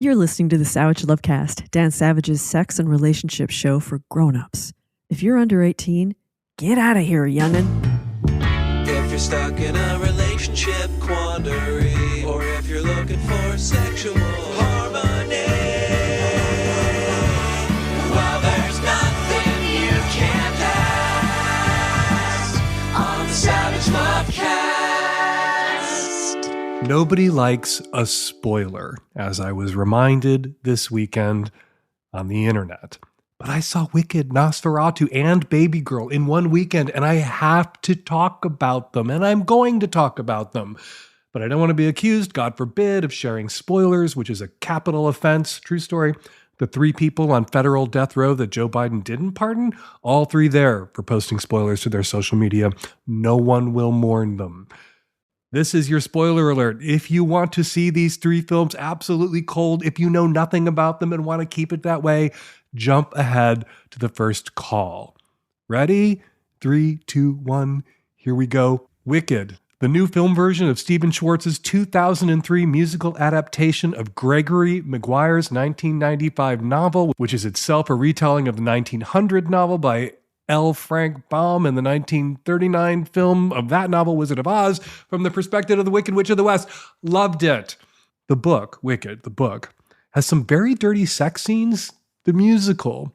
You're listening to the Savage Lovecast, Dan Savage's sex and relationship show for grown-ups. If you're under 18, get out of here, youngin'. If you're stuck in a relationship quandary, or if you're looking for sexual harmony, well, there's nothing you can't ask on the Savage Lovecast. Nobody likes a spoiler, as I was reminded this weekend on the internet. But I saw Wicked, Nosferatu, and Baby Girl in one weekend, and I have to talk about them, and I'm going to talk about them. But I don't want to be accused, God forbid, of sharing spoilers, which is a capital offense. True story. The 3 people on federal death row that Joe Biden didn't pardon, all 3 there for posting spoilers to their social media. No one will mourn them. This is your spoiler alert. If you want to see these 3 films absolutely cold, if you know nothing about them and want to keep it that way, jump ahead to the first call. Ready? 3, 2, 1, here we go. Wicked, the new film version of Stephen Schwartz's 2003 musical adaptation of Gregory Maguire's 1995 novel, which is itself a retelling of the 1900 novel by L. Frank Baum and the 1939 film of that novel, Wizard of Oz, from the perspective of the Wicked Witch of the West. Loved it. The book, Wicked, the book, has some very dirty sex scenes. The musical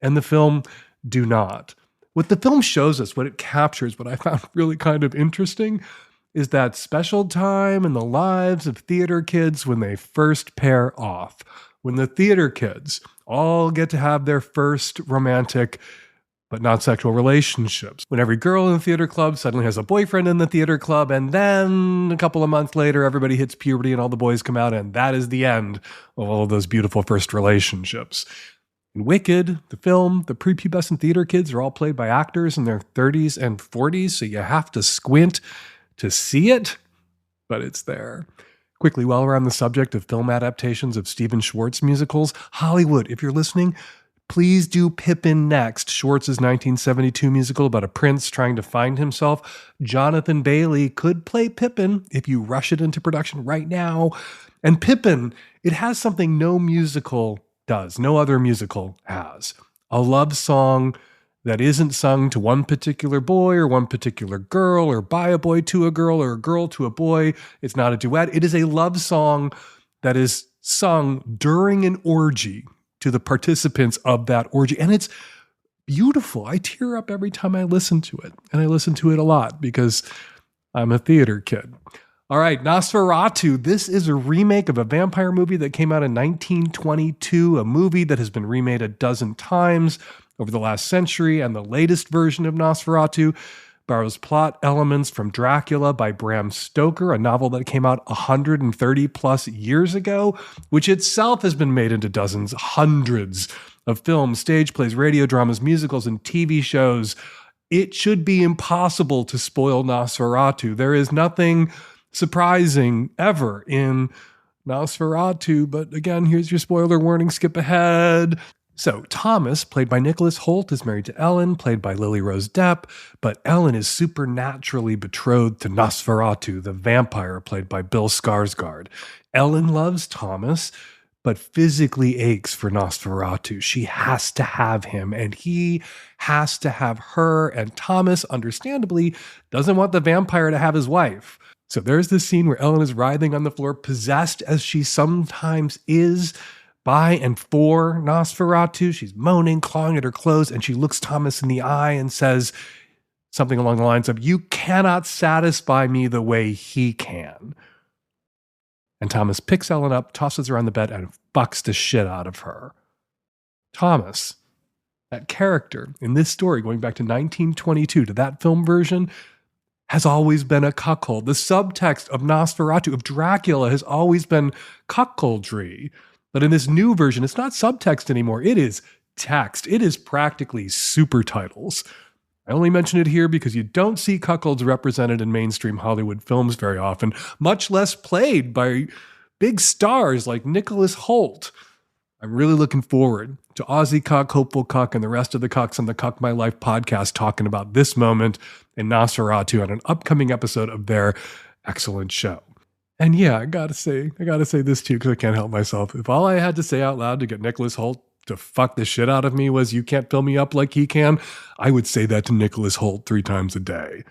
and the film do not. What the film shows us, what it captures, what I found really kind of interesting, is that special time in the lives of theater kids when they first pair off. When the theater kids all get to have their first romantic but not sexual relationships. When every girl in the theater club suddenly has a boyfriend in the theater club, and then a couple of months later, everybody hits puberty and all the boys come out, and that is the end of all of those beautiful first relationships. In Wicked, the film, the prepubescent theater kids are all played by actors in their 30s and 40s, so you have to squint to see it, but it's there. Quickly, while we're on the subject of film adaptations of Stephen Schwartz musicals, Hollywood, if you're listening, please do Pippin next, Schwartz's 1972 musical about a prince trying to find himself. Jonathan Bailey could play Pippin if you rush it into production right now. And Pippin, it has something no musical does, no other musical has. A love song that isn't sung to one particular boy or one particular girl or by a boy to a girl or a girl to a boy. It's not a duet. It is a love song that is sung during an orgy to the participants of that orgy. And it's beautiful. I tear up every time I listen to it. And I listen to it a lot because I'm a theater kid. All right, Nosferatu. This is a remake of a vampire movie that came out in 1922, a movie that has been remade a dozen times over the last century. And the latest version of Nosferatu borrows plot elements from Dracula by Bram Stoker, a novel that came out 130 plus years ago, which itself has been made into dozens, hundreds of films, stage plays, radio dramas, musicals, and TV shows. It should be impossible to spoil Nosferatu. There is nothing surprising ever in Nosferatu, but again, here's your spoiler warning, skip ahead. So Thomas, played by Nicholas Hoult, is married to Ellen, played by Lily Rose Depp, but Ellen is supernaturally betrothed to Nosferatu, the vampire, played by Bill Skarsgård. Ellen loves Thomas, but physically aches for Nosferatu. She has to have him, and he has to have her, and Thomas, understandably, doesn't want the vampire to have his wife. So there's this scene where Ellen is writhing on the floor, possessed as she sometimes is, by and for Nosferatu. She's moaning, clawing at her clothes, and she looks Thomas in the eye and says something along the lines of, "You cannot satisfy me the way he can." And Thomas picks Ellen up, tosses her on the bed, and fucks the shit out of her. Thomas, that character in this story, going back to 1922, to that film version, has always been a cuckold. The subtext of Nosferatu, of Dracula, has always been cuckoldry. But in this new version, it's not subtext anymore. It is text. It is practically super titles. I only mention it here because you don't see cuckolds represented in mainstream Hollywood films very often, much less played by big stars like Nicholas Hoult. I'm really looking forward to Aussie Cuck, Hopeful Cuck, and the rest of the cucks on the Cuck My Life podcast talking about this moment in Nosferatu on an upcoming episode of their excellent show. And yeah, I gotta say this too, because I can't help myself. If all I had to say out loud to get Nicholas Hoult to fuck the shit out of me was, "You can't fill me up like he can," I would say that to Nicholas Hoult 3 times a day.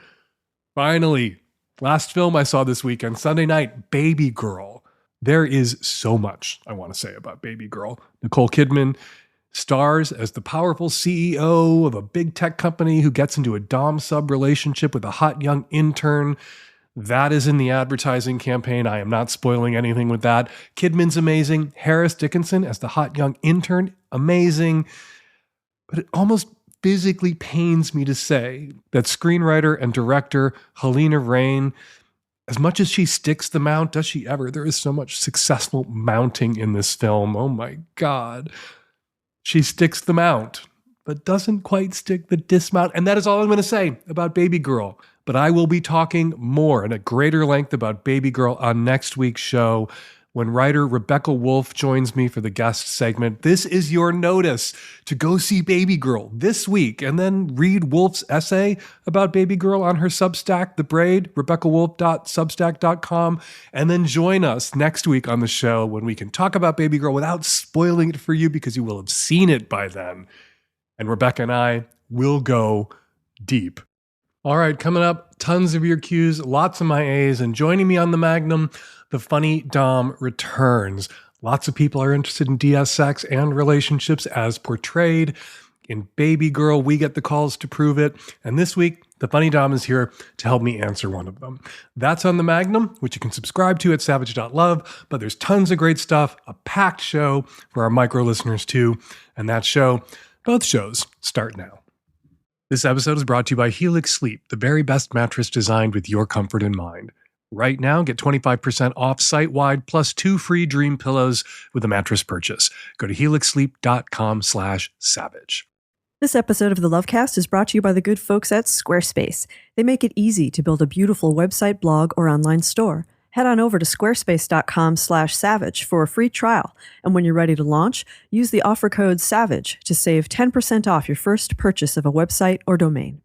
Finally, last film I saw this weekend, Sunday night, Baby Girl. There is so much I want to say about Baby Girl. Nicole Kidman stars as the powerful CEO of a big tech company who gets into a dom-sub relationship with a hot young intern. That is in the advertising campaign. I am not spoiling anything with that. Kidman's amazing. Harris Dickinson as the hot young intern, amazing. But it almost physically pains me to say that screenwriter and director Helena Rain, as much as she sticks the mount, does she ever? There is so much successful mounting in this film. Oh my God. She sticks the mount, but doesn't quite stick the dismount. And that is all I'm going to say about Baby Girl. But I will be talking more and at greater length about Baby Girl on next week's show when writer Rebecca Wolf joins me for the guest segment. This is your notice to go see Baby Girl this week and then read Wolf's essay about Baby Girl on her Substack, The Braid, RebeccaWolf.substack.com, and then join us next week on the show when we can talk about Baby Girl without spoiling it for you because you will have seen it by then. And Rebecca and I will go deep. All right, coming up, tons of your Qs, lots of my As, and joining me on the Magnum, the Funny Dom returns. Lots of people are interested in DS sex and relationships as portrayed. In Baby Girl, we get the calls to prove it. And this week, the Funny Dom is here to help me answer one of them. That's on the Magnum, which you can subscribe to at savage.love. But there's tons of great stuff, a packed show for our micro listeners too. And that show, both shows, start now. This episode is brought to you by Helix Sleep, the very best mattress designed with your comfort in mind. Right now, get 25% off site-wide plus 2 free Dream pillows with a mattress purchase. Go to helixsleep.com/savage. This episode of the Lovecast is brought to you by the good folks at Squarespace. They make it easy to build a beautiful website, blog, or online store. Head on over to squarespace.com/savage for a free trial. And when you're ready to launch, use the offer code SAVAGE to save 10% off your first purchase of a website or domain.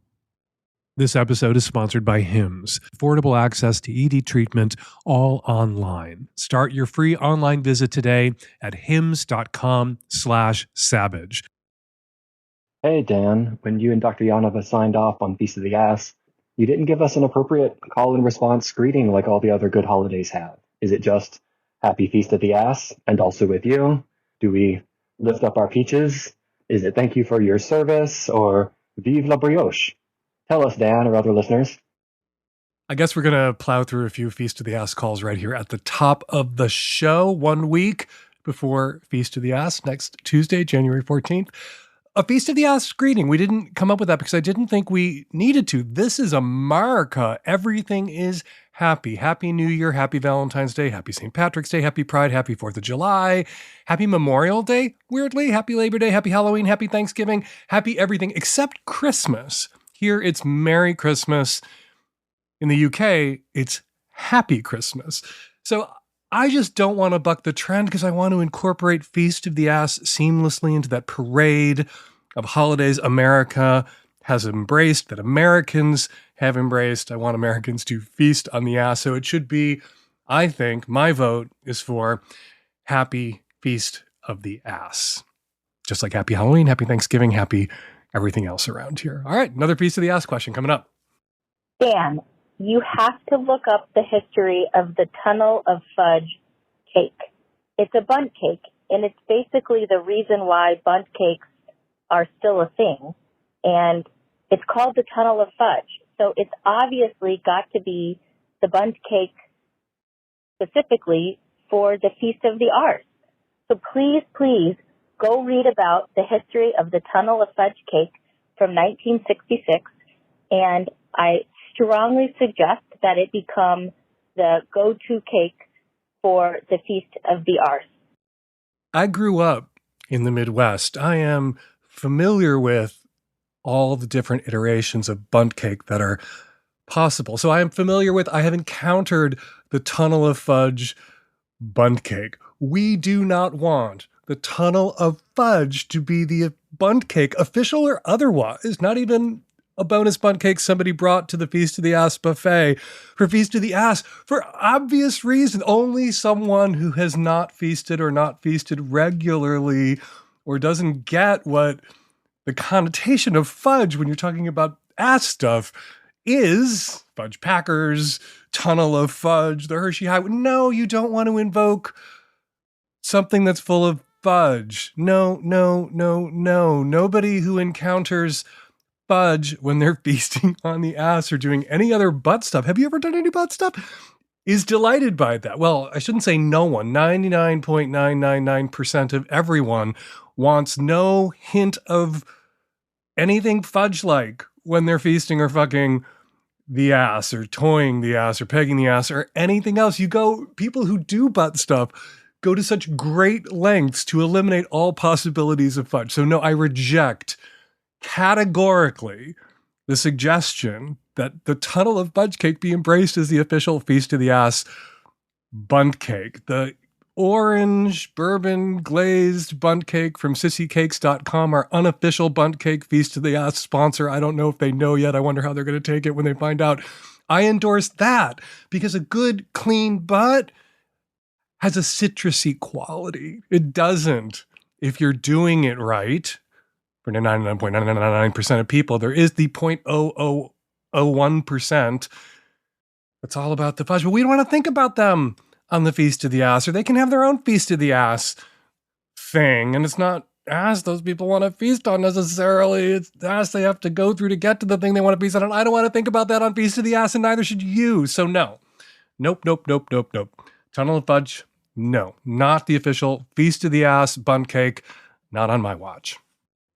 This episode is sponsored by Hims, affordable access to ED treatment all online. Start your free online visit today at hims.com/savage. Hey, Dan, when you and Dr. Yanova signed off on Feast of the Ass, you didn't give us an appropriate call and response greeting like all the other good holidays have. Is it just Happy Feast of the Ass and also with you? Do we lift up our peaches? Is it thank you for your service or vive la brioche? Tell us, Dan, or other listeners. I guess we're going to plow through a few Feast of the Ass calls right here at the top of the show, 1 week before Feast of the Ass, next Tuesday, January 14th. A Feast of the Ass greeting. We didn't come up with that because I didn't think we needed to. This is America. Everything is happy. Happy New Year, happy Valentine's Day, happy St. Patrick's Day, happy Pride, happy 4th of July, happy Memorial Day, weirdly, happy Labor Day, happy Halloween, happy Thanksgiving, happy everything except Christmas. Here it's Merry Christmas. In the UK, it's Happy Christmas. So I just don't want to buck the trend because I want to incorporate Feast of the Ass seamlessly into that parade of holidays America has embraced, that Americans have embraced. I want Americans to feast on the ass. So it should be, I think, my vote is for Happy Feast of the Ass. Just like Happy Halloween, Happy Thanksgiving, Happy everything else around here. All right, another Feast of the Ass question coming up. Dan, you have to look up the history of the Tunnel of Fudge cake. It's a bundt cake, and it's basically the reason why bundt cakes are still a thing. And it's called the Tunnel of Fudge. So it's obviously got to be the bundt cake specifically for the Feast of the Arts. So please, please go read about the history of the Tunnel of Fudge cake from 1966. And I strongly suggest that it become the go-to cake for the Feast of the Arts. I grew up in the Midwest. I am familiar with all the different iterations of bundt cake that are possible. So I have encountered the Tunnel of Fudge bundt cake. We do not want the Tunnel of Fudge to be the bundt cake, official or otherwise, not even a bonus bunt cake somebody brought to the Feast of the Ass buffet for Feast of the Ass for obvious reason. Only someone who has not feasted or not feasted regularly or doesn't get what the connotation of fudge when you're talking about ass stuff is fudge packers, Tunnel of Fudge, the Hershey High. No, you don't want to invoke something that's full of fudge. No. Nobody who encounters fudge when they're feasting on the ass or doing any other butt stuff. Have you ever done any butt stuff? Is delighted by that. Well, I shouldn't say no one. 99.999% of everyone wants no hint of anything fudge-like when they're feasting or fucking the ass or toying the ass or pegging the ass or anything else. People who do butt stuff go to such great lengths to eliminate all possibilities of fudge. So no, I reject categorically the suggestion that the Tunnel of Fudge cake be embraced as the official Feast of the Ass bunt cake. The orange bourbon glazed bunt cake from sissycakes.com, our unofficial bunt cake Feast of the Ass sponsor. I don't know if they know yet. I wonder how they're going to take it when they find out. I endorse that because a good clean butt has a citrusy quality. It doesn't if you're doing it right. For 99.999% of people, there is the 0.0001% that's all about the fudge. But we don't want to think about them on the Feast of the Ass, or they can have their own Feast of the Ass thing. And it's not ass those people want to feast on necessarily. It's ass they have to go through to get to the thing they want to feast on. And I don't want to think about that on Feast of the Ass, and neither should you. So no. Nope. Tunnel of Fudge, no. Not the official Feast of the Ass bunt cake. Not on my watch.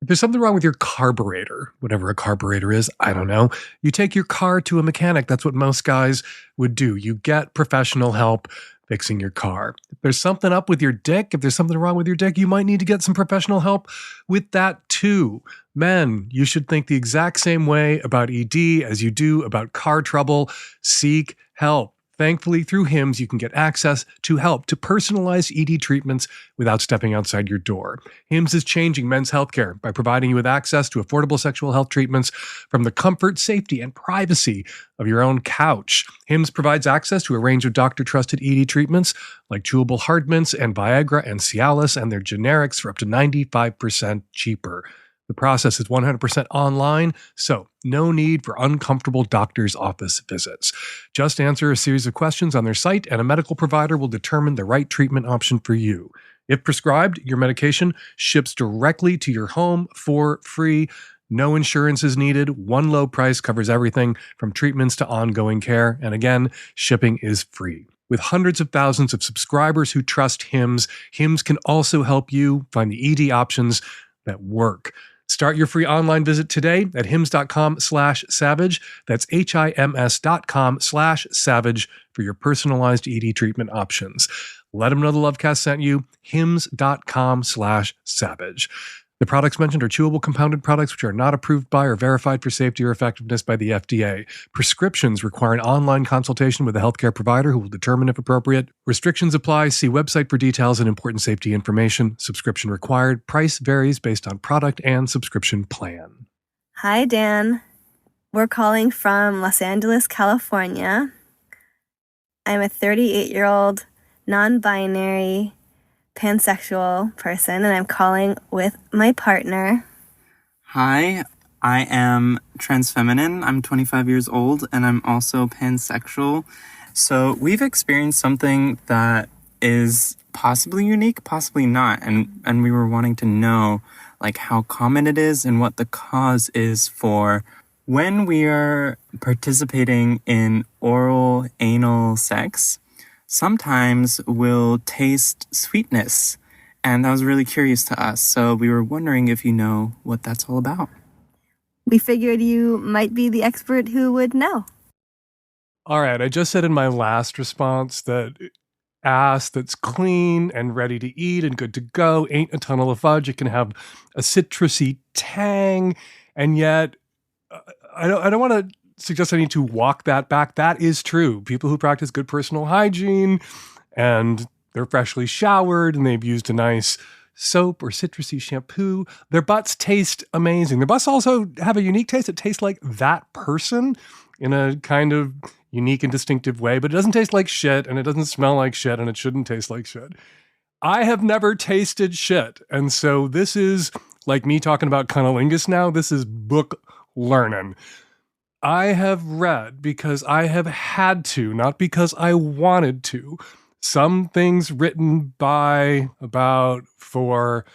If there's something wrong with your carburetor, whatever a carburetor is, I don't know. You take your car to a mechanic. That's what most guys would do. You get professional help fixing your car. If there's something up with your dick, if there's something wrong with your dick, you might need to get some professional help with that too. Men, you should think the exact same way about ED as you do about car trouble. Seek help. Thankfully, through HIMS, you can get access to help to personalized ED treatments without stepping outside your door. HIMS is changing men's healthcare by providing you with access to affordable sexual health treatments from the comfort, safety, and privacy of your own couch. HIMS provides access to a range of doctor-trusted ED treatments like chewable hard mints and Viagra and Cialis and their generics for up to 95% cheaper. The process is 100% online, so no need for uncomfortable doctor's office visits. Just answer a series of questions on their site, and a medical provider will determine the right treatment option for you. If prescribed, your medication ships directly to your home for free. No insurance is needed. One low price covers everything from treatments to ongoing care. And again, shipping is free. With hundreds of thousands of subscribers who trust HIMS, HIMS can also help you find the ED options that work. Start your free online visit today at hims.com/savage. That's HIMS.com/savage for your personalized ED treatment options. Let them know the Lovecast sent you. hims.com/savage. The products mentioned are chewable compounded products which are not approved by or verified for safety or effectiveness by the FDA. Prescriptions require an online consultation with a healthcare provider who will determine if appropriate. Restrictions apply. See website for details and important safety information. Subscription required. Price varies based on product and subscription plan. Hi, Dan. We're calling from Los Angeles, California. I'm a 38-year-old non-binary pansexual person, and I'm calling with my partner. Hi, I am transfeminine. I'm 25 years old, and I'm also pansexual. So we've experienced something that is possibly unique, possibly not, and we were wanting to know like how common it is and what the cause is for when we are participating in oral anal sex. Sometimes we'll taste sweetness, and that was really curious to us. So we were wondering if you know what that's all about. We figured you might be the expert who would know. All right, I just said in my last response that ass that's clean and ready to eat and good to go ain't a tunnel of fudge. It can have a citrusy tang, and yet I don't want to suggest I need to walk that back. That is true. People who practice good personal hygiene and they're freshly showered and they've used a nice soap or citrusy shampoo. Their butts taste amazing. Their butts also have a unique taste. It tastes like that person in a kind of unique and distinctive way, but it doesn't taste like shit, and it doesn't smell like shit, and it shouldn't taste like shit. I have never tasted shit, and so this is like me talking about cunnilingus now. This is book learning. I have read because I have had to, not because I wanted to, some things written by, about, for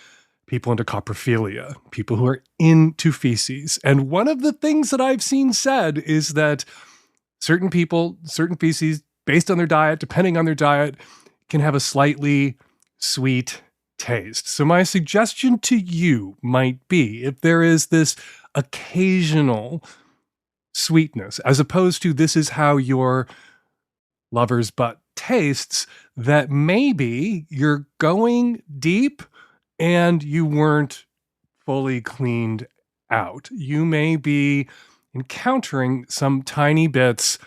people into coprophilia, people who are into feces. And one of the things that I've seen said is that certain people, certain feces, based on their diet, depending on their diet, can have a slightly sweet taste. So my suggestion to you might be, if there is this occasional sweetness, as opposed to this is how your lover's butt tastes, that maybe you're going deep and you weren't fully cleaned out. You may be encountering some tiny bits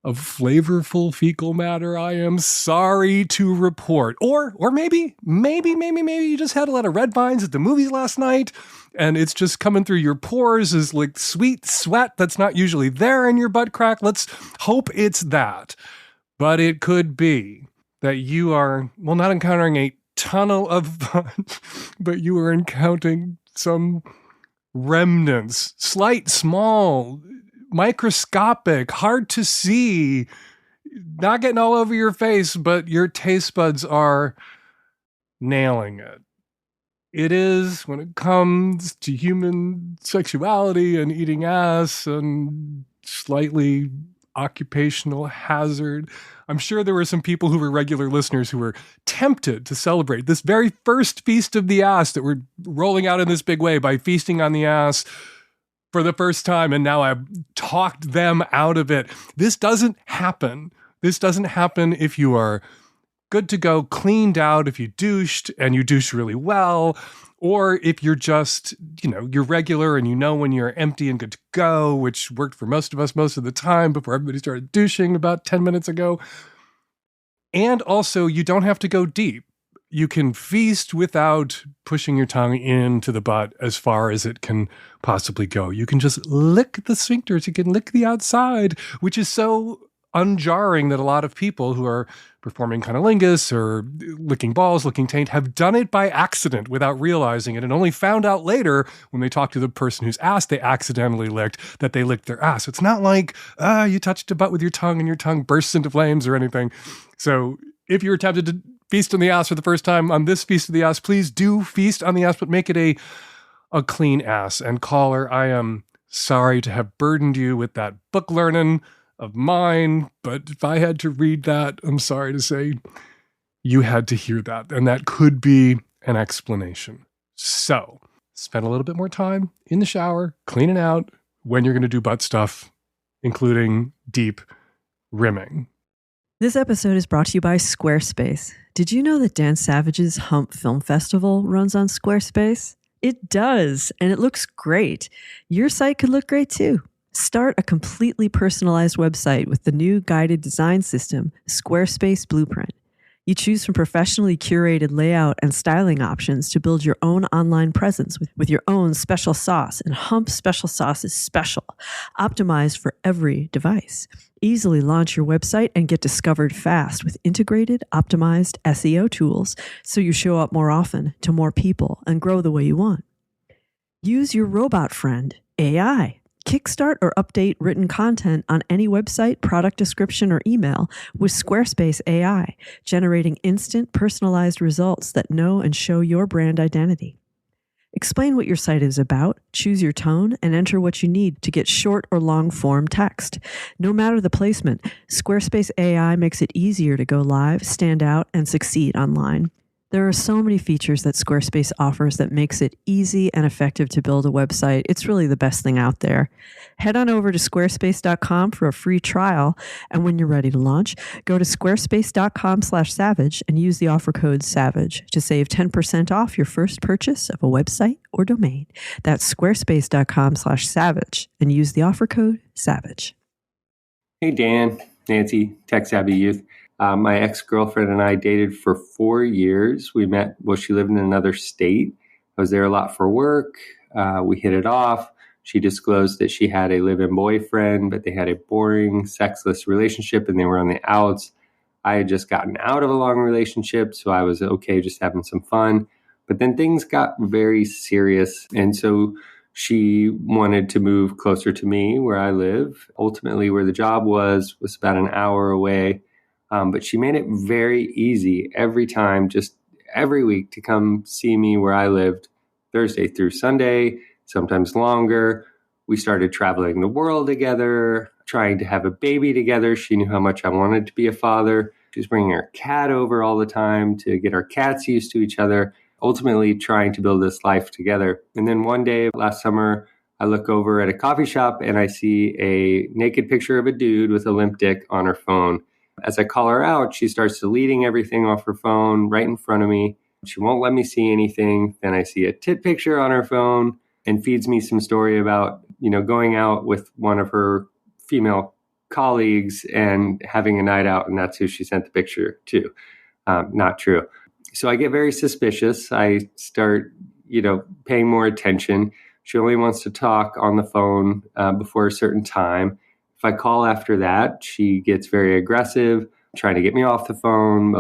of flavorful fecal matter, I am sorry to report. Or maybe you just had a lot of red vines at the movies last night, and it's just coming through your pores as like sweet sweat that's not usually there in your butt crack. Let's hope it's that. But it could be that you are, well, not encountering a tunnel of fudge, but you are encountering some remnants, slight, small, microscopic, hard to see, not getting all over your face, but your taste buds are nailing it. It is, when it comes to human sexuality and eating ass and slightly occupational hazard, I'm sure there were some people who were regular listeners who were tempted to celebrate this very first feast of the ass that we're rolling out in this big way by feasting on the ass for the first time, and now I've talked them out of it. This doesn't happen. This doesn't happen if you are good to go, cleaned out, if you douched and you douche really well, or if you're just, you're regular and you know when you're empty and good to go, which worked for most of us most of the time before everybody started douching about 10 minutes ago. And also, you don't have to go deep. You can feast without pushing your tongue into the butt as far as it can possibly go. You can just lick the sphincters. You can lick the outside, which is so unjarring that a lot of people who are performing cunnilingus or licking balls, licking taint, have done it by accident without realizing it, and only found out later when they talk to the person whose ass they accidentally licked that they licked their ass. It's not like you touched a butt with your tongue and your tongue bursts into flames or anything. So if you were tempted to feast on the ass for the first time on this Feast of the Ass, please do feast on the ass, but make it a clean ass. And caller, I am sorry to have burdened you with that book learning of mine, but if I had to read that, I'm sorry to say you had to hear that, and that could be an explanation. So spend a little bit more time in the shower, cleaning out when you're going to do butt stuff, including deep rimming. This episode is brought to you by Squarespace. Did you know that Dan Savage's Hump Film Festival runs on Squarespace? It does, and it looks great. Your site could look great too. Start a completely personalized website with the new guided design system, Squarespace Blueprint. You choose from professionally curated layout and styling options to build your own online presence with your own special sauce, and Hump Special Sauce is special, optimized for every device. Easily launch your website and get discovered fast with integrated, optimized SEO tools so you show up more often to more people and grow the way you want. Use your robot friend, AI. Kickstart or update written content on any website, product description, or email with Squarespace AI, generating instant, personalized results that know and show your brand identity. Explain what your site is about, choose your tone, and enter what you need to get short or long form text. No matter the placement, Squarespace AI makes it easier to go live, stand out, and succeed online. There are so many features that Squarespace offers that makes it easy and effective to build a website. It's really the best thing out there. Head on over to squarespace.com for a free trial. And when you're ready to launch, go to squarespace.com/savage and use the offer code SAVAGE to save 10% off your first purchase of a website or domain. That's squarespace.com/savage and use the offer code SAVAGE. Hey, Dan, Nancy, Tech Savvy Youth. My ex-girlfriend and I dated for 4 years. We met, she lived in another state. I was there a lot for work. We hit it off. She disclosed that she had a live-in boyfriend, but they had a boring, sexless relationship and they were on the outs. I had just gotten out of a long relationship, so I was okay just having some fun. But then things got very serious. And so she wanted to move closer to me where I live. Ultimately, where the job was about an hour away. But she made it very easy every time, just every week, to come see me where I lived, Thursday through Sunday, sometimes longer. We started traveling the world together, trying to have a baby together. She knew how much I wanted to be a father. She was bringing her cat over all the time to get our cats used to each other, ultimately trying to build this life together. And then one day last summer, I look over at a coffee shop and I see a naked picture of a dude with a limp dick on her phone. As I call her out, she starts deleting everything off her phone right in front of me. She won't let me see anything. Then I see a tit picture on her phone and feeds me some story about, going out with one of her female colleagues and having a night out. And that's who she sent the picture to. Not true. So I get very suspicious. I start, paying more attention. She only wants to talk on the phone before a certain time. If I call after that, she gets very aggressive, trying to get me off the phone.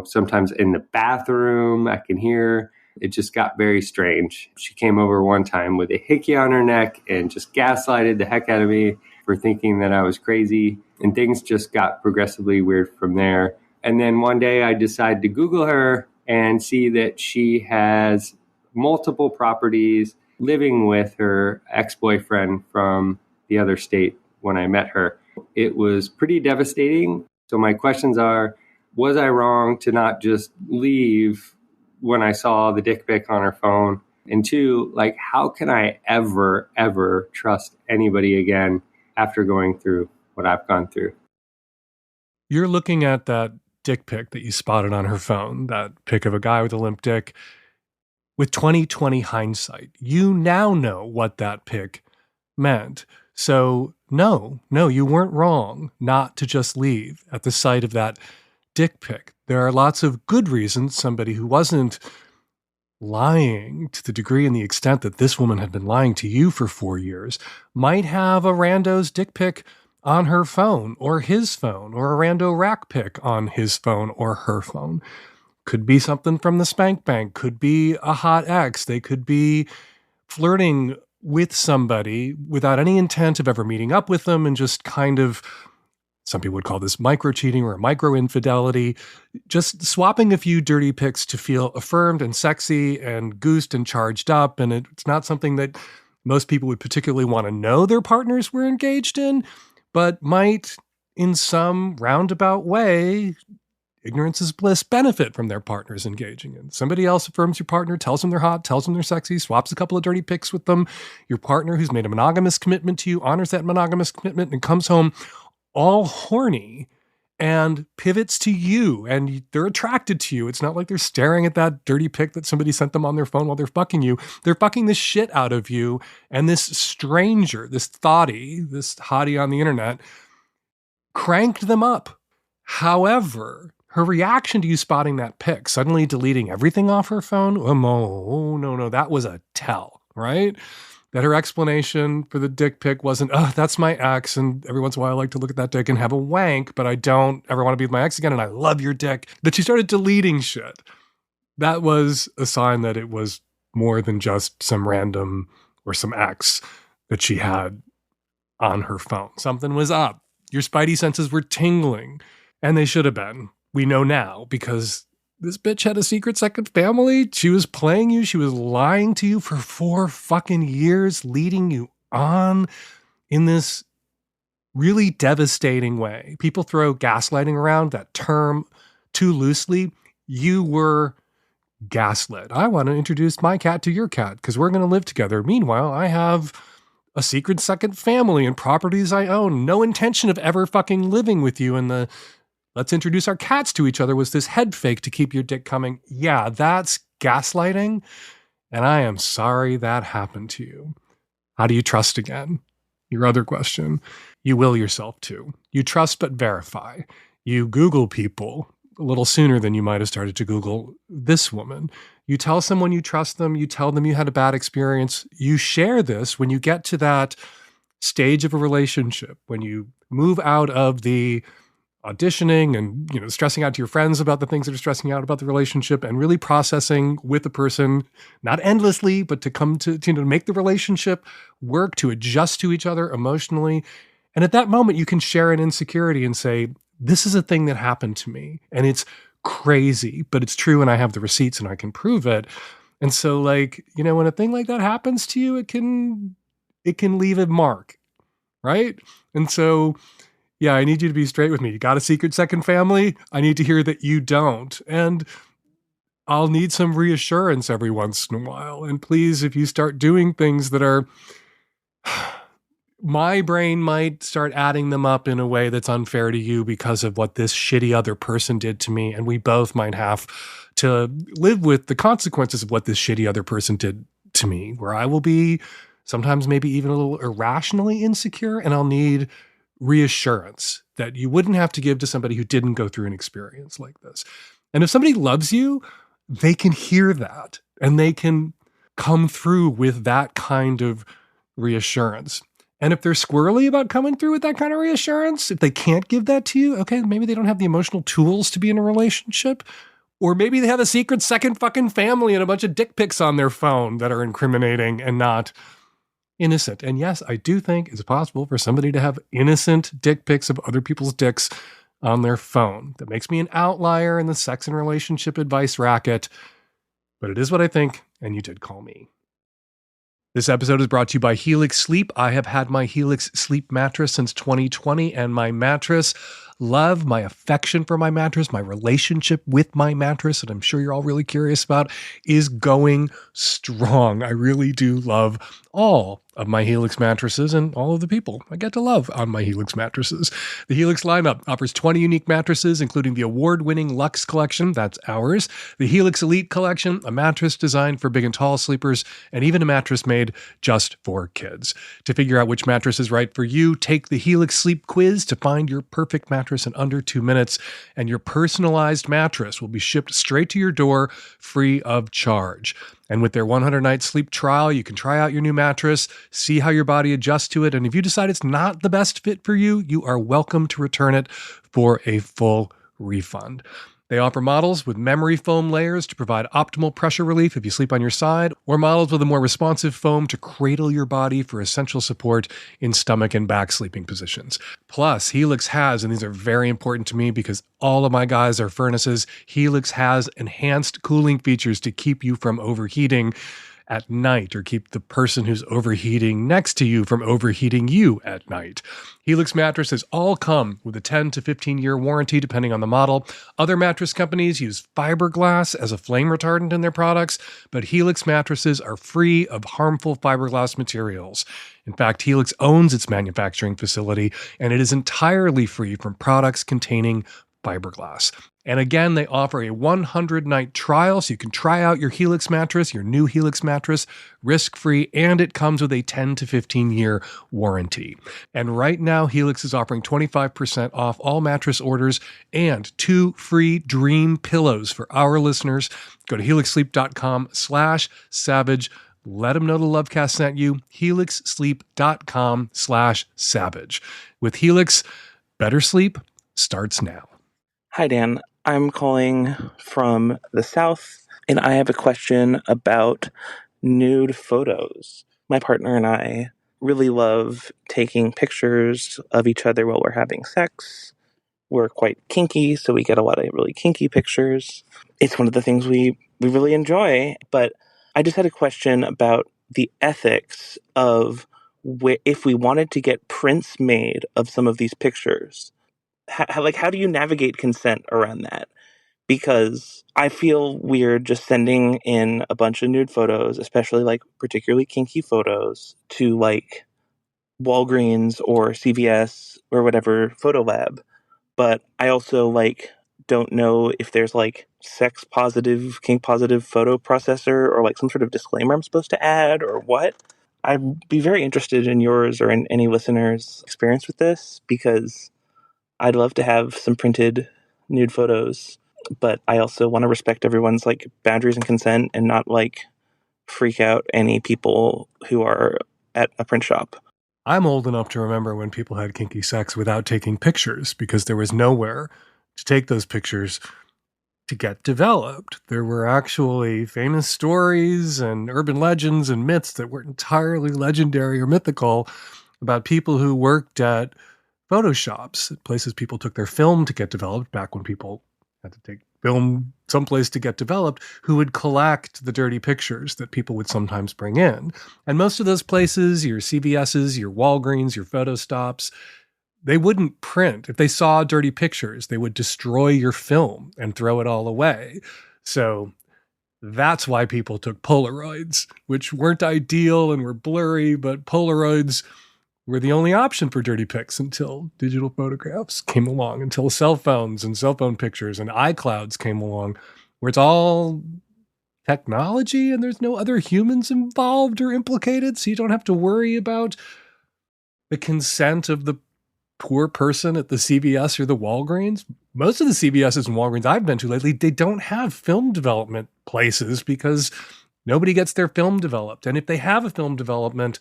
Sometimes in the bathroom, I can hear. It just got very strange. She came over one time with a hickey on her neck and just gaslighted the heck out of me for thinking that I was crazy. And things just got progressively weird from there. And then one day I decided to Google her and see that she has multiple properties, living with her ex-boyfriend from the other state when I met her. It was pretty devastating. So my questions are, was I wrong to not just leave when I saw the dick pic on her phone? And two, how can I ever trust anybody again after going through what I've gone through? You're looking at that dick pic that you spotted on her phone, that pic of a guy with a limp dick. With 20/20 hindsight, you now know what that pic meant. So no, you weren't wrong not to just leave at the sight of that dick pic. There are lots of good reasons somebody who wasn't lying to the degree and the extent that this woman had been lying to you for 4 years might have a rando's dick pic on her phone or his phone, or a rando rack pic on his phone or her phone. Could be something from the spank bank, could be a hot ex. They could be flirting with somebody without any intent of ever meeting up with them and just kind of, some people would call this micro cheating or micro infidelity, just swapping a few dirty pics to feel affirmed and sexy and goosed and charged up. And it's not something that most people would particularly want to know their partners were engaged in, but might, in some roundabout way, ignorance is bliss, benefit from their partners engaging in. Somebody else affirms your partner, tells them they're hot, tells them they're sexy, swaps a couple of dirty pics with them. Your partner, who's made a monogamous commitment to you, honors that monogamous commitment and comes home all horny and pivots to you, and they're attracted to you. It's not like they're staring at that dirty pic that somebody sent them on their phone while they're fucking you. They're fucking the shit out of you, and this stranger, this thottie, this hottie on the internet, cranked them up. However, her reaction to you spotting that pic, suddenly deleting everything off her phone, no, that was a tell, right? That her explanation for the dick pic wasn't, that's my ex, and every once in a while I like to look at that dick and have a wank, but I don't ever want to be with my ex again, and I love your dick. That she started deleting shit. That was a sign that it was more than just some random or some ex that she had on her phone. Something was up. Your spidey senses were tingling, and they should have been. We know now, because this bitch had a secret second family. She was playing you. She was lying to you for 4 fucking years, leading you on in this really devastating way. People throw gaslighting around, that term, too loosely. You were gaslit. I want to introduce my cat to your cat because we're going to live together. Meanwhile, I have a secret second family and properties I own. No intention of ever fucking living with you. And the let's introduce our cats to each other was this head fake to keep your dick coming. Yeah, that's gaslighting. And I am sorry that happened to you. How do you trust again? Your other question. You will yourself to. You trust but verify. You Google people a little sooner than you might have started to Google this woman. You tell someone you trust them, you tell them you had a bad experience, you share this when you get to that stage of a relationship, when you move out of the auditioning and stressing out to your friends about the things that are stressing out about the relationship, and really processing with the person, not endlessly, but to come to make the relationship work, to adjust to each other emotionally. And at that moment, you can share an insecurity and say, this is a thing that happened to me, and it's crazy, but it's true, and I have the receipts and I can prove it. And so, when a thing like that happens to you, it can leave a mark, right? And so, yeah, I need you to be straight with me. You got a secret second family? I need to hear that you don't. And I'll need some reassurance every once in a while. And please, if you start doing things that are, my brain might start adding them up in a way that's unfair to you because of what this shitty other person did to me. And we both might have to live with the consequences of what this shitty other person did to me, where I will be sometimes maybe even a little irrationally insecure, and I'll need reassurance that you wouldn't have to give to somebody who didn't go through an experience like this. And if somebody loves you, they can hear that and they can come through with that kind of reassurance. And if they're squirrely about coming through with that kind of reassurance, if they can't give that to you, okay, maybe they don't have the emotional tools to be in a relationship. Or maybe they have a secret second fucking family and a bunch of dick pics on their phone that are incriminating and not innocent. And yes, I do think it's possible for somebody to have innocent dick pics of other people's dicks on their phone. That makes me an outlier in the sex and relationship advice racket, but it is what I think, and you did call me. This episode is brought to you by Helix Sleep. I have had my Helix Sleep mattress since 2020, and my mattress, love, my affection for my mattress, my relationship with my mattress, that I'm sure you're all really curious about, is going strong. I really do love all of my Helix mattresses and all of the people I get to love on my Helix mattresses. The Helix lineup offers 20 unique mattresses, including the award-winning Luxe Collection, that's ours, the Helix Elite Collection, a mattress designed for big and tall sleepers, and even a mattress made just for kids. To figure out which mattress is right for you, take the Helix Sleep Quiz to find your perfect mattress in under 2 minutes, and your personalized mattress will be shipped straight to your door free of charge. And with their 100-night sleep trial, you can try out your new mattress, see how your body adjusts to it, and if you decide it's not the best fit for you, you are welcome to return it for a full refund. They offer models with memory foam layers to provide optimal pressure relief if you sleep on your side, or models with a more responsive foam to cradle your body for essential support in stomach and back sleeping positions. Plus, Helix has, and these are very important to me because all of my guys are furnaces, Helix has enhanced cooling features to keep you from overheating at night, or keep the person who's overheating next to you from overheating you at night. Helix mattresses all come with a 10 to 15-year warranty depending on the model. Other mattress companies use fiberglass as a flame retardant in their products, but Helix mattresses are free of harmful fiberglass materials. In fact, Helix owns its manufacturing facility, and it is entirely free from products containing fiberglass. And again, they offer a 100-night trial, so you can try out your Helix mattress, your new Helix mattress, risk-free, and it comes with a 10 to 15-year warranty. And right now, Helix is offering 25% off all mattress orders and 2 free Dream pillows for our listeners. Go to helixsleep.com/savage. Let them know the Lovecast sent you. helixsleep.com/savage. With Helix, better sleep starts now. Hi, Dan. I'm calling from the South, and I have a question about nude photos. My partner and I really love taking pictures of each other while we're having sex. We're quite kinky, so we get a lot of really kinky pictures. It's one of the things we really enjoy, but I just had a question about the ethics of if we wanted to get prints made of some of these pictures. How do you navigate consent around that? Because I feel weird just sending in a bunch of nude photos, especially particularly kinky photos, to Walgreens or CVS or whatever photo lab. But I also don't know if there's sex positive, kink positive photo processor or some sort of disclaimer I'm supposed to add or what. I'd be very interested in yours or in any listeners' experience with this, because I'd love to have some printed nude photos, but I also want to respect everyone's like boundaries and consent and not like freak out any people who are at a print shop. I'm old enough to remember when people had kinky sex without taking pictures because there was nowhere to take those pictures to get developed. There were actually famous stories and urban legends and myths that were entirely legendary or mythical about people who worked at photo shops, places people took their film to get developed back when people had to take film someplace to get developed, who would collect the dirty pictures that people would sometimes bring in. And most of those places, your CVS's, your Walgreens, your photo stops, they wouldn't print. If they saw dirty pictures, they would destroy your film and throw it all away. So that's why people took Polaroids, which weren't ideal and were blurry, but Polaroids were the only option for dirty pics until digital photographs came along, until cell phones and cell phone pictures and iClouds came along, where it's all technology and there's no other humans involved or implicated, so you don't have to worry about the consent of the poor person at the CVS or the Walgreens. Most of the CVS's and Walgreens I've been to lately, they don't have film development places because nobody gets their film developed. And if they have a film development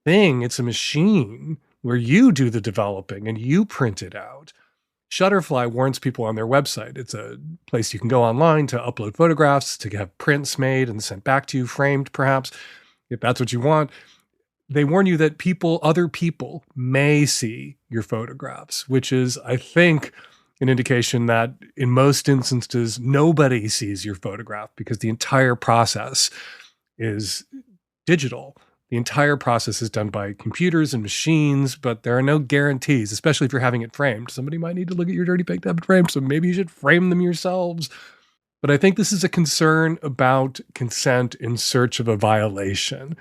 thing, it's a machine where you do the developing and you print it out. Shutterfly warns people on their website. It's a place you can go online to upload photographs, to have prints made and sent back to you, framed perhaps, if that's what you want. They warn you that other people may see your photographs, which is, I think, an indication that in most instances, nobody sees your photograph because the entire process is digital. The entire process is done by computers and machines, but there are no guarantees, especially if you're having it framed. Somebody might need to look at your dirty pic to have it framed, so maybe you should frame them yourselves. But I think this is a concern about consent in search of a violation.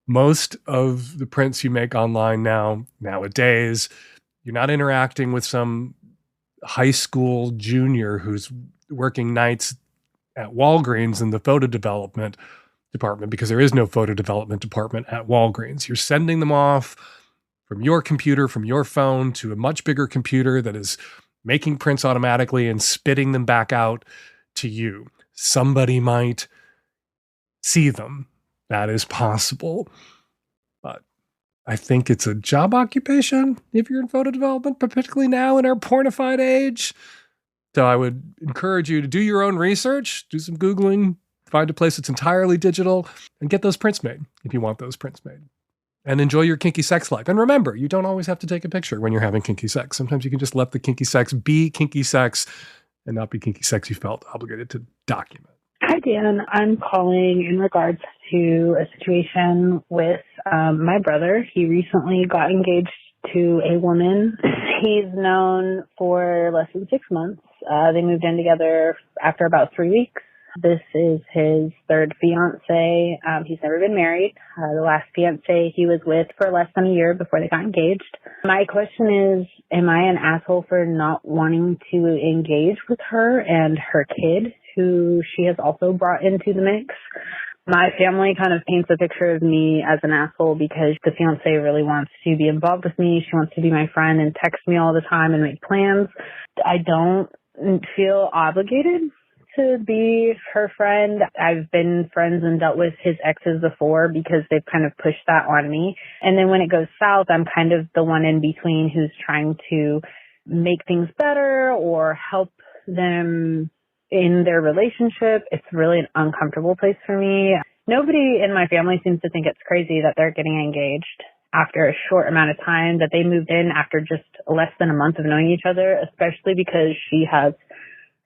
Most of the prints you make online nowadays, you're not interacting with some high school junior who's working nights at Walgreens in the photo development department, because there is no photo development department at Walgreens. You're sending them off from your computer, from your phone, to a much bigger computer that is making prints automatically and spitting them back out to you. Somebody might see them. That is possible. But I think it's a job occupation if you're in photo development, particularly now in our pornified age. So I would encourage you to do your own research, do some Googling, find a place that's entirely digital, and get those prints made if you want those prints made. And enjoy your kinky sex life. And remember, you don't always have to take a picture when you're having kinky sex. Sometimes you can just let the kinky sex be kinky sex and not be kinky sex you felt obligated to document. Hi, Dan. I'm calling in regards to a situation with my brother. He recently got engaged to a woman he's known for less than 6 months. They moved in together after about 3 weeks. This is his third fiancé. He's never been married. The last fiancé he was with for less than a year before they got engaged. My question is, am I an asshole for not wanting to engage with her and her kid, who she has also brought into the mix? My family kind of paints a picture of me as an asshole because the fiancé really wants to be involved with me. She wants to be my friend and text me all the time and make plans. I don't feel obligated to be her friend. I've been friends and dealt with his exes before because they've kind of pushed that on me. And then when it goes south, I'm kind of the one in between who's trying to make things better or help them in their relationship. It's really an uncomfortable place for me. Nobody in my family seems to think it's crazy that they're getting engaged after a short amount of time, that they moved in after just less than a month of knowing each other, especially because she has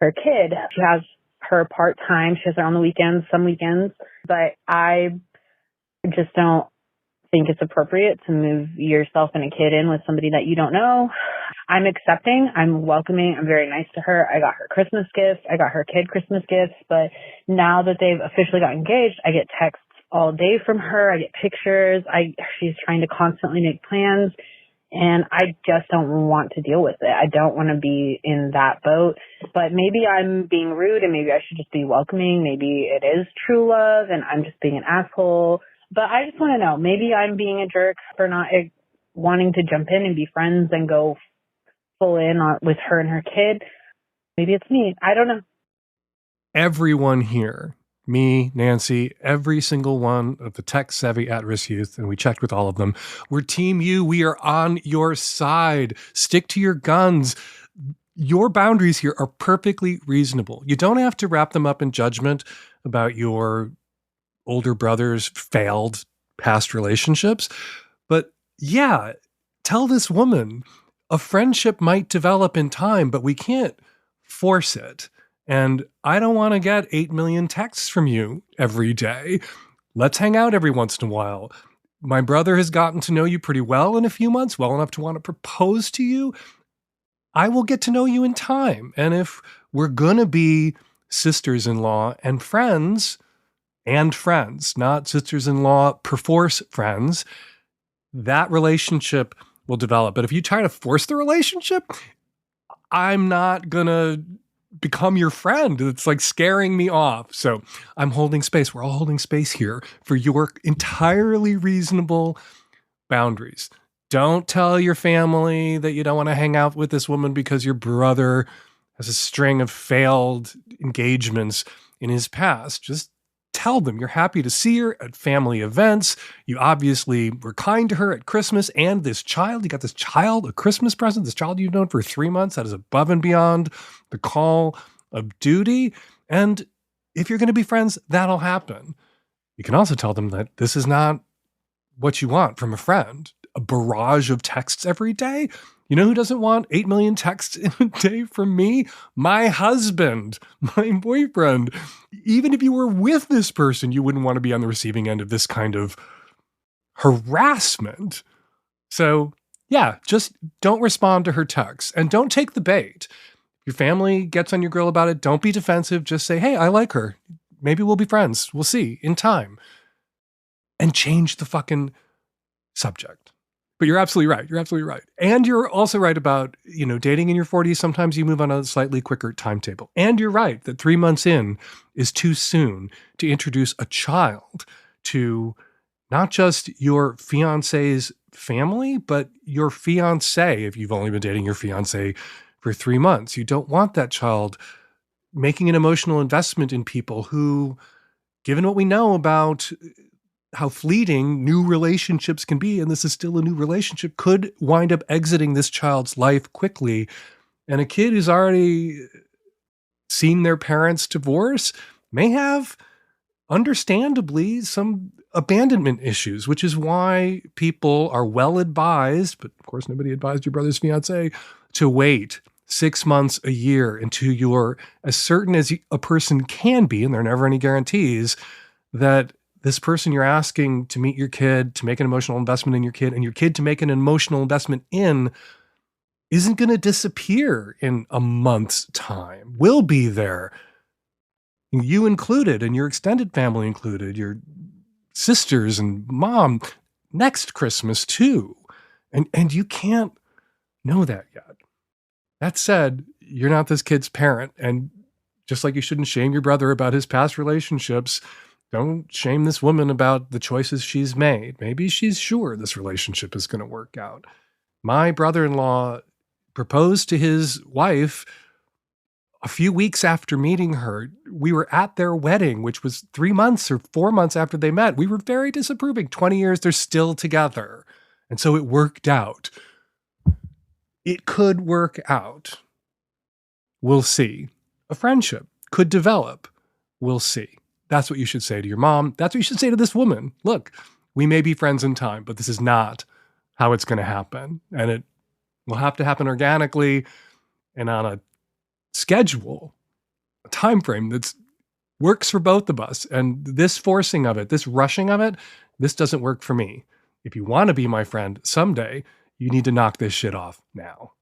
her kid. She has her part-time. She has her on the weekends, some weekends. But I just don't think it's appropriate to move yourself and a kid in with somebody that you don't know. I'm accepting. I'm welcoming. I'm very nice to her. I got her Christmas gifts. I got her kid Christmas gifts. But now that they've officially got engaged, I get texts all day from her. I get pictures. She's trying to constantly make plans. And I just don't want to deal with it. I don't want to be in that boat. But maybe I'm being rude and maybe I should just be welcoming. Maybe it is true love and I'm just being an asshole. But I just want to know, maybe I'm being a jerk for not wanting to jump in and be friends and go full in on with her and her kid. Maybe it's me. I don't know. Everyone here, me, Nancy, every single one of the tech-savvy at-risk youth, and we checked with all of them, we're Team You. We are on your side. Stick to your guns. Your boundaries here are perfectly reasonable. You don't have to wrap them up in judgment about your older brother's failed past relationships. But yeah, tell this woman a friendship might develop in time, but we can't force it. And I don't want to get 8 million texts from you every day. Let's hang out every once in a while. My brother has gotten to know you pretty well in a few months, well enough to want to propose to you. I will get to know you in time. And if we're going to be sisters-in-law and friends, not sisters-in-law perforce friends, that relationship will develop. But if you try to force the relationship, I'm not going to become your friend. It's like scaring me off. So I'm holding space. We're all holding space here for your entirely reasonable boundaries. Don't tell your family that you don't want to hang out with this woman because your brother has a string of failed engagements in his past. Just tell them you're happy to see her at family events. You obviously were kind to her at Christmas, and this child, you got this child a Christmas present, this child you've known for 3 months, that is above and beyond the call of duty. And if you're going to be friends, that'll happen. You can also tell them that this is not what you want from a friend. A barrage of texts every day. You know who doesn't want 8 million texts in a day from me? My husband, my boyfriend. Even if you were with this person, you wouldn't want to be on the receiving end of this kind of harassment. So yeah, just don't respond to her texts and don't take the bait. If your family gets on your grill about it, don't be defensive. Just say, hey, I like her. Maybe we'll be friends. We'll see in time. And change the fucking subject. But you're absolutely right. You're absolutely right. And you're also right about, dating in your 40s. Sometimes you move on a slightly quicker timetable. And you're right that 3 months in is too soon to introduce a child to not just your fiance's family, but your fiancé, if you've only been dating your fiancé for 3 months. You don't want that child making an emotional investment in people who, given what we know about how fleeting new relationships can be, and this is still a new relationship, could wind up exiting this child's life quickly. And a kid who's already seen their parents divorce may have, understandably, some abandonment issues, which is why people are well advised, but of course nobody advised your brother's fiancé, to wait 6 months, a year, until you're as certain as a person can be, and there are never any guarantees, that this person you're asking to meet your kid, to make an emotional investment in your kid, and your kid to make an emotional investment in, isn't going to disappear in a month's time. Will be there. You included, and your extended family included, your sisters and mom, next Christmas too. And you can't know that yet. That said, you're not this kid's parent, and just like you shouldn't shame your brother about his past relationships, don't shame this woman about the choices she's made. Maybe she's sure this relationship is going to work out. My brother-in-law proposed to his wife a few weeks after meeting her. We were at their wedding, which was 3 months or 4 months after they met. We were very disapproving. 20 years, they're still together. And so it worked out. It could work out. We'll see. A friendship could develop. We'll see. That's what you should say to your mom. That's what you should say to this woman. Look, we may be friends in time, but this is not how it's going to happen. And it will have to happen organically and on a schedule, a time frame that works for both of us. And this forcing of it, this rushing of it, this doesn't work for me. If you want to be my friend someday, you need to knock this shit off now.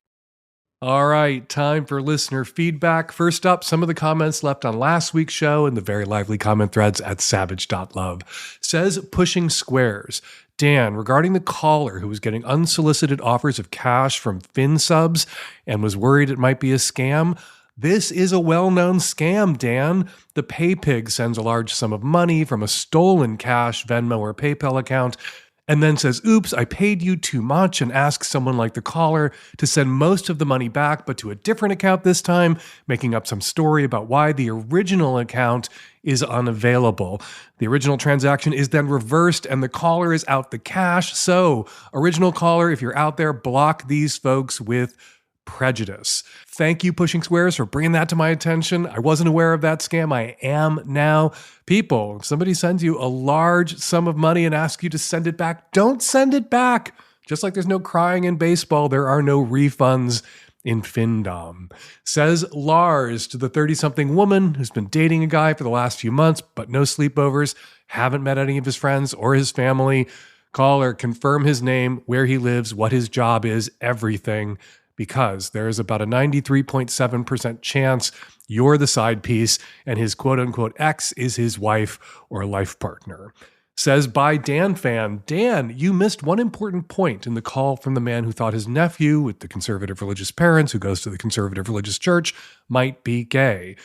All right, time for listener feedback. First up, some of the comments left on last week's show in the very lively comment threads at savage.love. Says Pushing Squares. Dan, regarding the caller who was getting unsolicited offers of cash from Fin subs and was worried it might be a scam, this is a well-known scam, Dan. The pay pig sends a large sum of money from a stolen cash, Venmo, or PayPal account and then says, oops, I paid you too much, and asks someone like the caller to send most of the money back, but to a different account this time, making up some story about why the original account is unavailable. The original transaction is then reversed and the caller is out the cash. So, original caller, if you're out there, block these folks with prejudice. Thank you, Pushing Squares, for bringing that to my attention. I wasn't aware of that scam. I am now. People, if somebody sends you a large sum of money and asks you to send it back, don't send it back. Just like there's no crying in baseball, there are no refunds in femme-dom. Says Lars to the 30-something woman who's been dating a guy for the last few months, but no sleepovers, haven't met any of his friends or his family. Call or confirm his name, where he lives, what his job is, everything, because there is about a 93.7% chance you're the side piece and his quote-unquote ex is his wife or life partner. Says by Dan fan, Dan, you missed one important point in the call from the man who thought his nephew with the conservative religious parents who goes to the conservative religious church might be gay.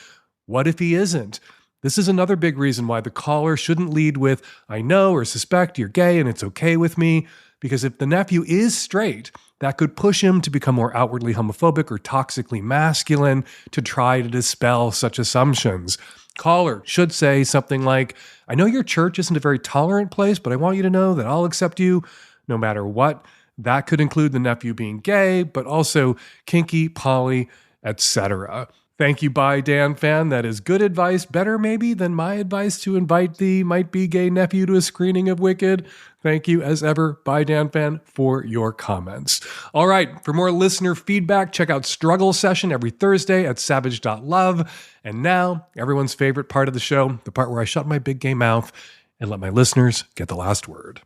What if he isn't? This is another big reason why the caller shouldn't lead with, I know or suspect you're gay and it's okay with me, because if the nephew is straight, that could push him to become more outwardly homophobic or toxically masculine to try to dispel such assumptions. Caller should say something like, I know your church isn't a very tolerant place, but I want you to know that I'll accept you no matter what. That could include the nephew being gay, but also kinky, poly, etc. Thank you, Bye Dan fan. That is good advice. Better maybe than my advice to invite the might be gay nephew to a screening of Wicked. Thank you, as ever, Bye Dan fan, for your comments. All right, for more listener feedback, check out Struggle Session every Thursday at savage.love. And now, everyone's favorite part of the show, the part where I shut my big gay mouth and let my listeners get the last word.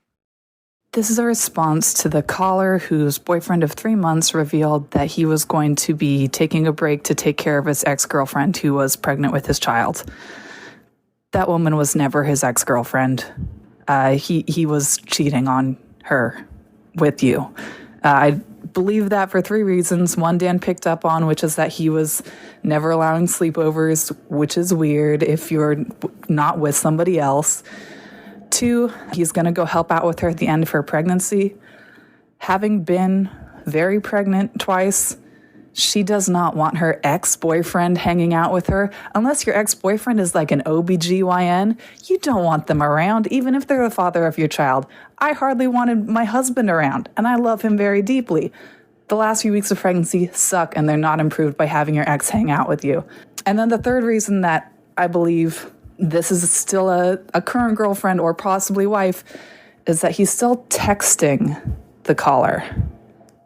This is a response to the caller whose boyfriend of 3 months revealed that he was going to be taking a break to take care of his ex-girlfriend who was pregnant with his child. That woman was never his ex-girlfriend. He was cheating on her with you. I believe that for 3 reasons. One, Dan picked up on, which is that he was never allowing sleepovers, which is weird if you're not with somebody else. 2, he's going to go help out with her at the end of her pregnancy. Having been very pregnant twice, she does not want her ex-boyfriend hanging out with her. Unless your ex-boyfriend is like an OBGYN, you don't want them around, even if they're the father of your child. I hardly wanted my husband around, and I love him very deeply. The last few weeks of pregnancy suck, and they're not improved by having your ex hang out with you. And then the third reason that I believe this is still a current girlfriend or possibly wife is that he's still texting the caller.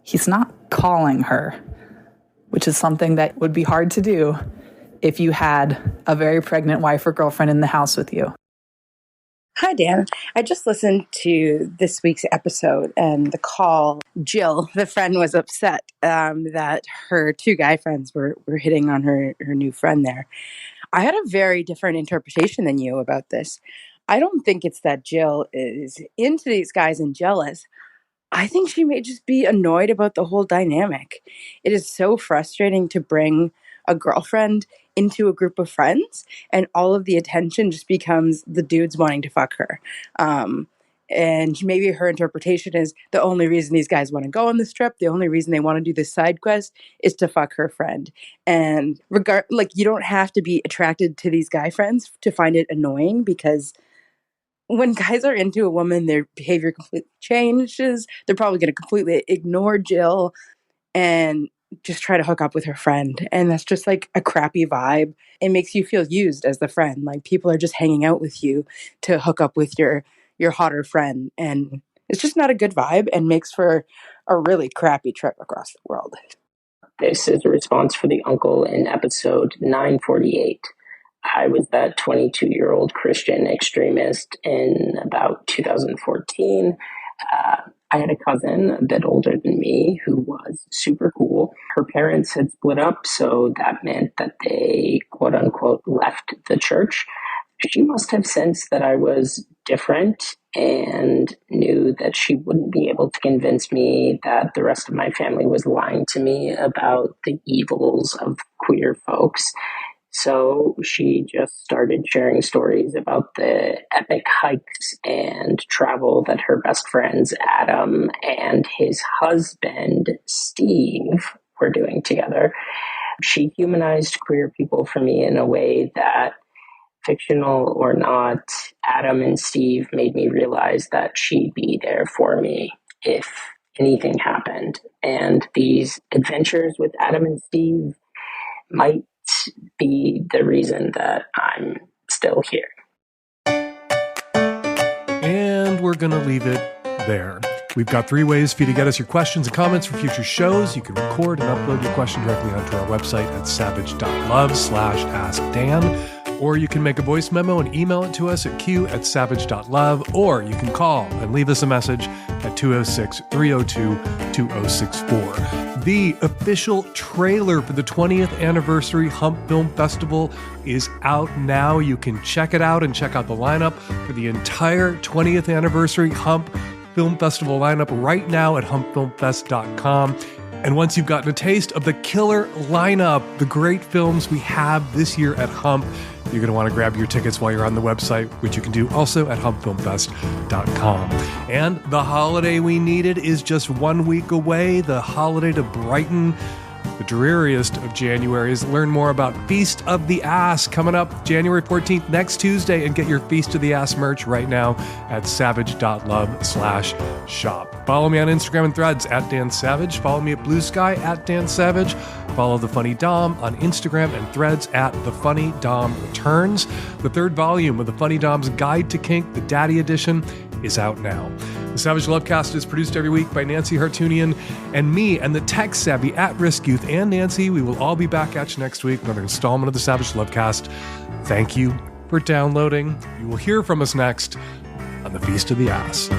He's not calling her, which is something that would be hard to do if you had a very pregnant wife or girlfriend in the house with you. Hi, Dan. I just listened to this week's episode and the call. Jill, the friend, was upset that her 2 guy friends were hitting on her new friend there. I had a very different interpretation than you about this. I don't think it's that Jill is into these guys and jealous. I think she may just be annoyed about the whole dynamic. It is so frustrating to bring a girlfriend into a group of friends and all of the attention just becomes the dudes wanting to fuck her. And maybe her interpretation is the only reason these guys want to go on this trip, the only reason they want to do this side quest is to fuck her friend. And you don't have to be attracted to these guy friends to find it annoying, because when guys are into a woman, their behavior completely changes. They're probably going to completely ignore Jill and just try to hook up with her friend. And that's just like a crappy vibe. It makes you feel used as the friend. Like people are just hanging out with you to hook up with your hotter friend. And it's just not a good vibe and makes for a really crappy trip across the world. This is a response for the uncle in episode 948. I was that 22-year-old Christian extremist in about 2014. I had a cousin a bit older than me who was super cool. Her parents had split up, so that meant that they, quote unquote, left the church. She must have sensed that I was different and knew that she wouldn't be able to convince me that the rest of my family was lying to me about the evils of queer folks. So she just started sharing stories about the epic hikes and travel that her best friends Adam and his husband Steve were doing together. She humanized queer people for me in a way that, fictional or not, Adam and Steve made me realize that she'd be there for me if anything happened. And these adventures with Adam and Steve might be the reason that I'm still here. And we're going to leave it there. We've got 3 ways for you to get us your questions and comments for future shows. You can record and upload your question directly onto our website at savage.love/askdan. Or you can make a voice memo and email it to us at q@savage.love. Or you can call and leave us a message at 206-302-2064. The official trailer for the 20th anniversary Hump Film Festival is out now. You can check it out and check out the lineup for the entire 20th anniversary Hump Film Festival lineup right now at humpfilmfest.com. And once you've gotten a taste of the killer lineup, the great films we have this year at Hump, you're going to want to grab your tickets while you're on the website, which you can do also at humpfilmfest.com. And the holiday we needed is just 1 week away, the holiday to brighten the dreariest of Januaries. Learn more about Feast of the Ass coming up January 14th, next Tuesday, and get your Feast of the Ass merch right now at savage.love/shop. Follow me on Instagram and Threads at Dan Savage. Follow me at Blue Sky at Dan Savage. Follow The Funny Dom on Instagram and Threads at The Funny Dom Returns. The 3rd volume of The Funny Dom's Guide to Kink, the Daddy Edition, is out now. The Savage Lovecast is produced every week by Nancy Hartunian and me and the tech-savvy at-risk youth and Nancy. We will all be back at you next week, another installment of the Savage Lovecast. Thank you for downloading. You will hear from us next on the Feast of the Ass.